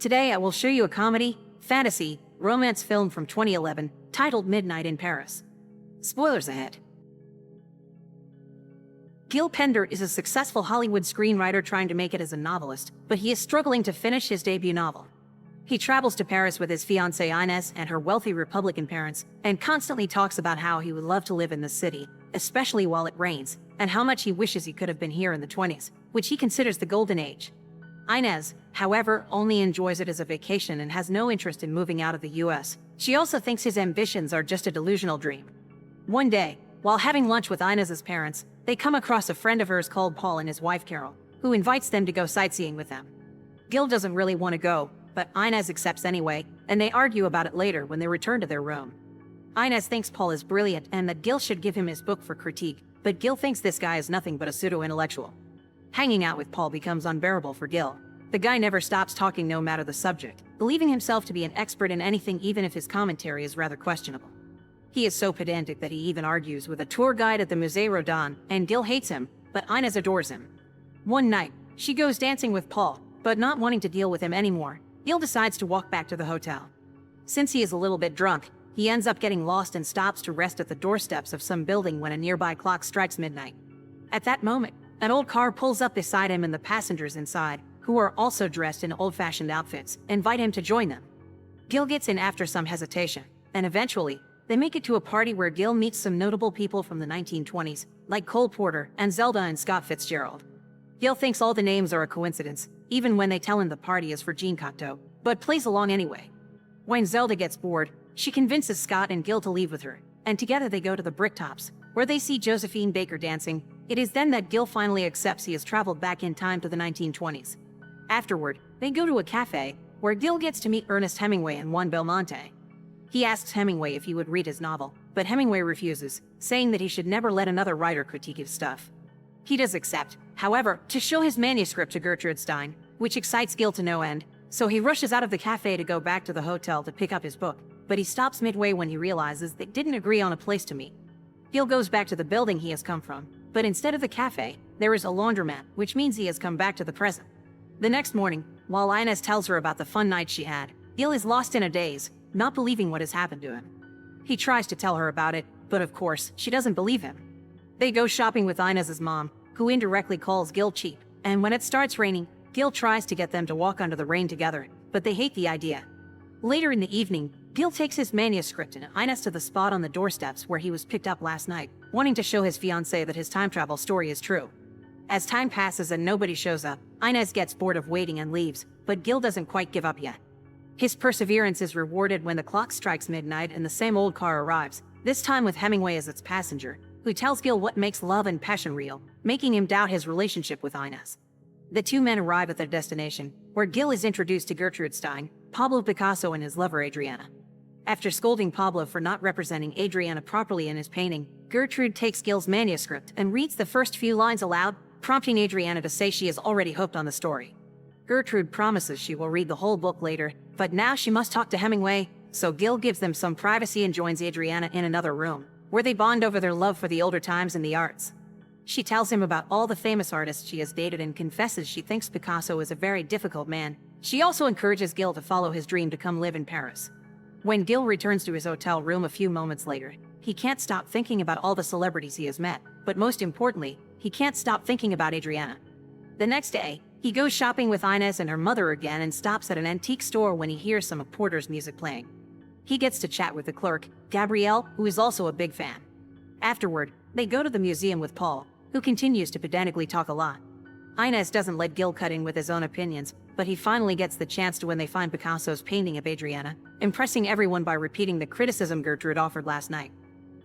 Today I will show you a comedy, fantasy, romance film from 2011 titled Midnight in Paris. Spoilers ahead. Gil Pender is a successful Hollywood screenwriter trying to make it as a novelist, but he is struggling to finish his debut novel. He travels to Paris with his fiancée Inez and her wealthy Republican parents, and constantly talks about how he would love to live in the city, especially while it rains, and how much he wishes he could have been here in the 20s, which he considers the golden age. Inez, however, only enjoys it as a vacation and has no interest in moving out of the US. She also thinks his ambitions are just a delusional dream. One day, while having lunch with Inez's parents, they come across a friend of hers called Paul and his wife Carol, who invites them to go sightseeing with them. Gil doesn't really want to go, but Inez accepts anyway, and they argue about it later when they return to their room. Inez thinks Paul is brilliant and that Gil should give him his book for critique, but Gil thinks this guy is nothing but a pseudo-intellectual. Hanging out with Paul becomes unbearable for Gil. The guy never stops talking no matter the subject, believing himself to be an expert in anything even if his commentary is rather questionable. He is so pedantic that he even argues with a tour guide at the Musée Rodin, and Gil hates him, but Inez adores him. One night, she goes dancing with Paul, but not wanting to deal with him anymore, Gil decides to walk back to the hotel. Since he is a little bit drunk, he ends up getting lost and stops to rest at the doorsteps of some building when a nearby clock strikes midnight. At that moment, an old car pulls up beside him and the passengers inside, who are also dressed in old-fashioned outfits, invite him to join them. Gil gets in after some hesitation, and eventually, they make it to a party where Gil meets some notable people from the 1920s, like Cole Porter and Zelda and Scott Fitzgerald. Gil thinks all the names are a coincidence, even when they tell him the party is for Jean Cocteau, but plays along anyway. When Zelda gets bored, she convinces Scott and Gil to leave with her, and together they go to the Bricktops, where they see Josephine Baker dancing. It is then that Gil finally accepts he has traveled back in time to the 1920s. Afterward, they go to a cafe, where Gil gets to meet Ernest Hemingway and Juan Belmonte. He asks Hemingway if he would read his novel, but Hemingway refuses, saying that he should never let another writer critique his stuff. He does accept, however, to show his manuscript to Gertrude Stein, which excites Gil to no end, so he rushes out of the cafe to go back to the hotel to pick up his book, but he stops midway when he realizes they didn't agree on a place to meet. Gil goes back to the building he has come from, but instead of the cafe, there is a laundromat, which means he has come back to the present. The next morning, while Inez tells her about the fun night she had, Gil is lost in a daze, not believing what has happened to him. He tries to tell her about it, but of course, she doesn't believe him. They go shopping with Inez's mom, who indirectly calls Gil cheap, and when it starts raining, Gil tries to get them to walk under the rain together, but they hate the idea. Later in the evening, Gil takes his manuscript and Inez to the spot on the doorsteps where he was picked up last night, wanting to show his fiancée that his time travel story is true. As time passes and nobody shows up, Inez gets bored of waiting and leaves, but Gil doesn't quite give up yet. His perseverance is rewarded when the clock strikes midnight and the same old car arrives, this time with Hemingway as its passenger, who tells Gil what makes love and passion real, making him doubt his relationship with Inez. The two men arrive at their destination, where Gil is introduced to Gertrude Stein, Pablo Picasso and his lover Adriana. After scolding Pablo for not representing Adriana properly in his painting, Gertrude takes Gil's manuscript and reads the first few lines aloud, prompting Adriana to say she is already hooked on the story. Gertrude promises she will read the whole book later, but now she must talk to Hemingway, so Gil gives them some privacy and joins Adriana in another room, where they bond over their love for the older times and the arts. She tells him about all the famous artists she has dated and confesses she thinks Picasso is a very difficult man. She also encourages Gil to follow his dream to come live in Paris. When Gil returns to his hotel room a few moments later, he can't stop thinking about all the celebrities he has met, but most importantly, he can't stop thinking about Adriana. The next day, he goes shopping with Inez and her mother again and stops at an antique store when he hears some of Porter's music playing. He gets to chat with the clerk, Gabrielle, who is also a big fan. Afterward, they go to the museum with Paul, who continues to pedantically talk a lot. Inez doesn't let Gil cut in with his own opinions, but he finally gets the chance to when they find Picasso's painting of Adriana, impressing everyone by repeating the criticism Gertrude offered last night.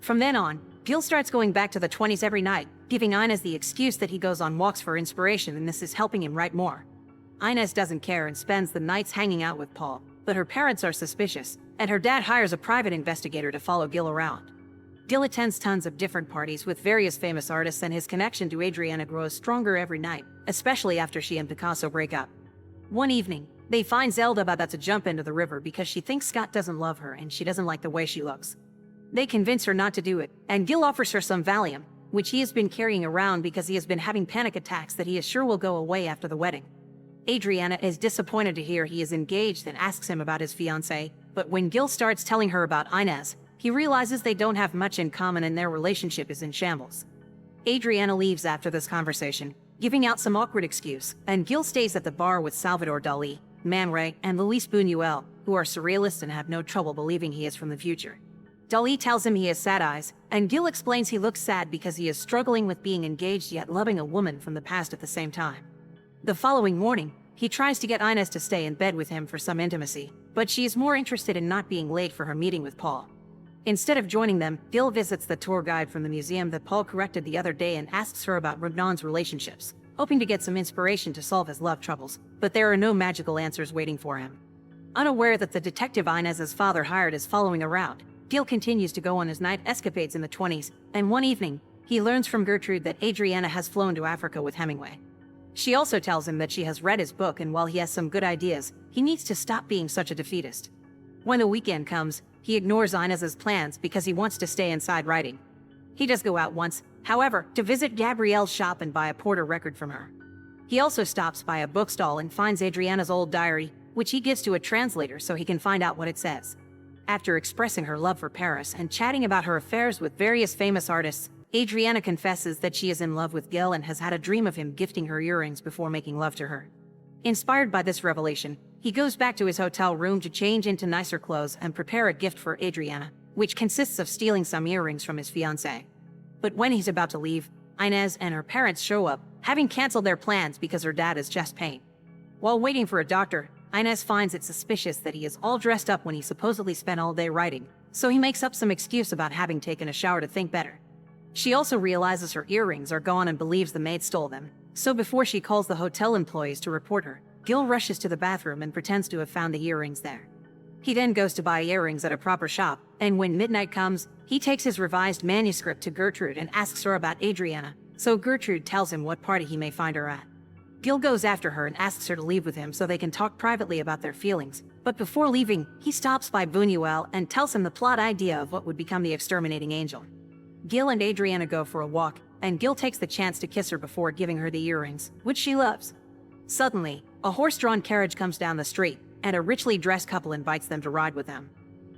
From then on, Gil starts going back to the 20s every night, giving Inez the excuse that he goes on walks for inspiration and this is helping him write more. Inez doesn't care and spends the nights hanging out with Paul, but her parents are suspicious, and her dad hires a private investigator to follow Gil around. Gil attends tons of different parties with various famous artists and his connection to Adriana grows stronger every night, especially after she and Picasso break up. One evening, they find Zelda about to jump into the river because she thinks Scott doesn't love her and she doesn't like the way she looks. They convince her not to do it, and Gil offers her some Valium, which he has been carrying around because he has been having panic attacks that he is sure will go away after the wedding. Adriana is disappointed to hear he is engaged and asks him about his fiancée, but when Gil starts telling her about Inez, he realizes they don't have much in common and their relationship is in shambles. Adriana leaves after this conversation, giving out some awkward excuse, and Gil stays at the bar with Salvador Dali, Man Ray, and Luis Buñuel, who are surrealists and have no trouble believing he is from the future. Dali tells him he has sad eyes, and Gil explains he looks sad because he is struggling with being engaged yet loving a woman from the past at the same time. The following morning, he tries to get Inez to stay in bed with him for some intimacy, but she is more interested in not being late for her meeting with Paul. Instead of joining them, Gil visits the tour guide from the museum that Paul corrected the other day and asks her about Regnan's relationships, hoping to get some inspiration to solve his love troubles, but there are no magical answers waiting for him. Unaware that the detective Inez's father hired is following around, Gil continues to go on his night escapades in the 20s, and one evening, he learns from Gertrude that Adriana has flown to Africa with Hemingway. She also tells him that she has read his book, and while he has some good ideas, he needs to stop being such a defeatist. When the weekend comes, he ignores Inez's plans because he wants to stay inside writing. He does go out once, however, to visit Gabrielle's shop and buy a Porter record from her. He also stops by a bookstall and finds Adriana's old diary, which he gives to a translator so he can find out what it says. After expressing her love for Paris and chatting about her affairs with various famous artists, Adriana confesses that she is in love with Gil and has had a dream of him gifting her earrings before making love to her. Inspired by this revelation, he goes back to his hotel room to change into nicer clothes and prepare a gift for Adriana, which consists of stealing some earrings from his fiancée. But when he's about to leave, Inez and her parents show up, having canceled their plans because her dad is chest pain. While waiting for a doctor, Inez finds it suspicious that he is all dressed up when he supposedly spent all day writing, so he makes up some excuse about having taken a shower to think better. She also realizes her earrings are gone and believes the maid stole them, so before she calls the hotel employees to report her, Gil rushes to the bathroom and pretends to have found the earrings there. He then goes to buy earrings at a proper shop, and when midnight comes, he takes his revised manuscript to Gertrude and asks her about Adriana, so Gertrude tells him what party he may find her at. Gil goes after her and asks her to leave with him so they can talk privately about their feelings, but before leaving, he stops by Buñuel and tells him the plot idea of what would become the exterminating angel. Gil and Adriana go for a walk, and Gil takes the chance to kiss her before giving her the earrings, which she loves. Suddenly, a horse-drawn carriage comes down the street, and a richly dressed couple invites them to ride with them.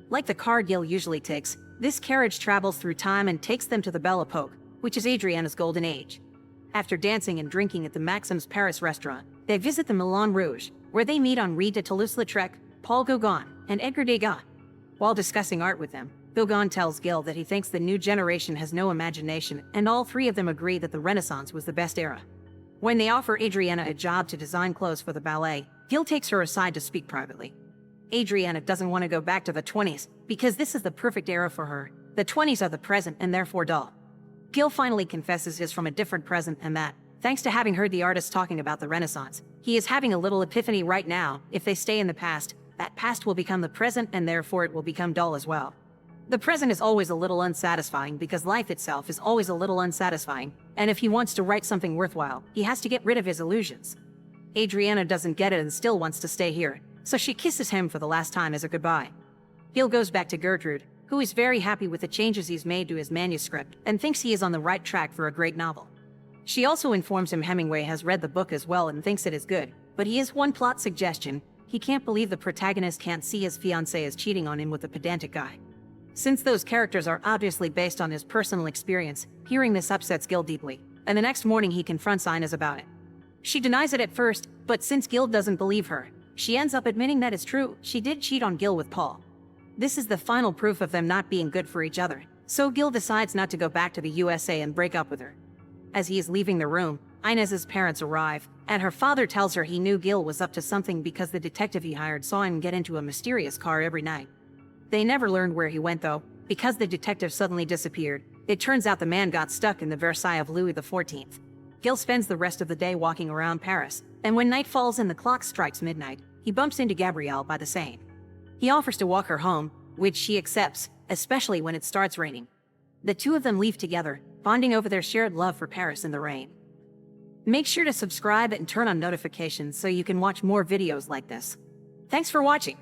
Like the car Gil usually takes, this carriage travels through time and takes them to the Belle Epoque, which is Adriana's golden age. After dancing and drinking at the Maxim's Paris restaurant, they visit the Moulin Rouge, where they meet Henri de Toulouse-Lautrec, Paul Gauguin, and Edgar Degas. While discussing art with them, Gauguin tells Gil that he thinks the new generation has no imagination, and all three of them agree that the Renaissance was the best era. When they offer Adriana a job to design clothes for the ballet, Gil takes her aside to speak privately. Adriana doesn't want to go back to the 20s, because this is the perfect era for her. The 20s are the present and therefore dull. Gil finally confesses he's from a different present and that, thanks to having heard the artist talking about the Renaissance, he is having a little epiphany right now. If they stay in the past, that past will become the present and therefore it will become dull as well. The present is always a little unsatisfying because life itself is always a little unsatisfying, and if he wants to write something worthwhile, he has to get rid of his illusions. Adriana doesn't get it and still wants to stay here, so she kisses him for the last time as a goodbye. Gil goes back to Gertrude, who is very happy with the changes he's made to his manuscript and thinks he is on the right track for a great novel. She also informs him Hemingway has read the book as well and thinks it is good, but he has one plot suggestion. He can't believe the protagonist can't see his fiancée is cheating on him with a pedantic guy. Since those characters are obviously based on his personal experience, hearing this upsets Gil deeply, and the next morning he confronts Inez about it. She denies it at first, but since Gil doesn't believe her, she ends up admitting that it's true, she did cheat on Gil with Paul. This is the final proof of them not being good for each other, so Gil decides not to go back to the USA and break up with her. As he is leaving the room, Inez's parents arrive, and her father tells her he knew Gil was up to something because the detective he hired saw him get into a mysterious car every night. They never learned where he went though, because the detective suddenly disappeared. It turns out the man got stuck in the Versailles of Louis XIV. Gil spends the rest of the day walking around Paris, and when night falls and the clock strikes midnight, he bumps into Gabrielle by the Seine. He offers to walk her home, which she accepts, especially when it starts raining. The two of them leave together, bonding over their shared love for Paris in the rain. Make sure to subscribe and turn on notifications so you can watch more videos like this. Thanks for watching.